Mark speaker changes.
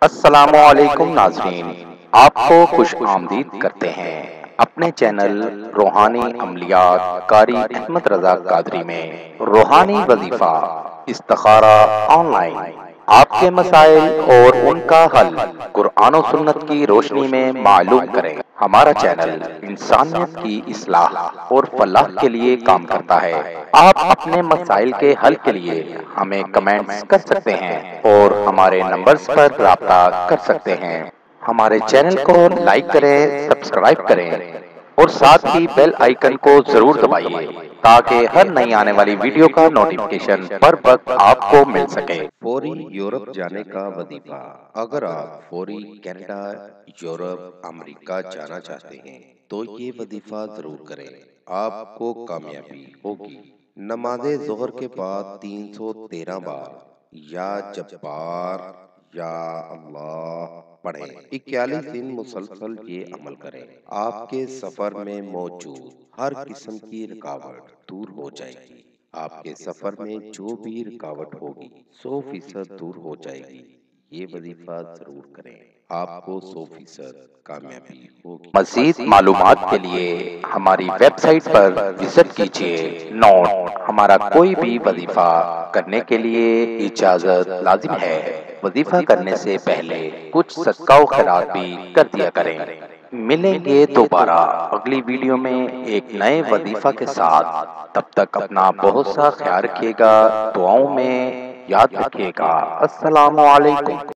Speaker 1: السلام علیکم ناظرین، آپ کو خوش آمدید کرتے ہیں اپنے چینل روحانی عملیات قاری احمد رضا قادری میں۔ روحانی وظیفہ استخارہ آن لائن، آپ کے مسائل اور ان کا حل قرآن و سنت کی روشنی میں معلوم کریں۔ ہمارا چینل انسانیت کی اصلاح اور فلاح کے لیے کام کرتا ہے۔ آپ اپنے مسائل کے حل کے لیے ہمیں کمنٹس کر سکتے ہیں اور ہمارے نمبرز پر رابطہ کر سکتے ہیں۔ ہمارے چینل کو لائک کریں، سبسکرائب کریں اور ساتھ ہی بیل آئیکن کو ضرور دبائیے تاکہ ہر نئی آنے والی ویڈیو کا نوٹیفیکیشن پر وقت آپ کو مل سکے۔
Speaker 2: فوری یورپ جانے کا وظیفہ۔ اگر آپ فوری کینیڈا، یورپ، امریکہ جانا چاہتے ہیں تو یہ وظیفہ ضرور کریں، آپ کو کامیابی ہوگی۔ نماز ظہر کے بعد 313 بار یا جبار یا اللہ پڑھیں، 41 دن مسلسل یہ عمل کریں، آپ کے سفر میں موجود ہر قسم کی رکاوٹ دور ہو جائے گی۔ آپ کے سفر میں جو بھی رکاوٹ ہوگی 100% دور ہو جائے گی۔ یہ وظیفہ ضرور کریں، آپ کو 100% کامیابی ہوگی۔
Speaker 1: مزید معلومات کے لیے ہماری ویب سائٹ پر وزٹ کیجیے۔ نوٹ: ہمارا کوئی بھی وظیفہ کرنے کے لیے اجازت لازم ہے۔ وظیفہ کرنے سے پہلے کچھ صدقہ و خیرات بھی کر دیا کریں۔ ملیں گے دوبارہ اگلی ویڈیو میں ایک نئے وظیفہ کے ساتھ۔ تب تک اپنا بہت سا خیال رکھیے گا، دعاؤں میں یاد رکھیے گا۔ السلام علیکم۔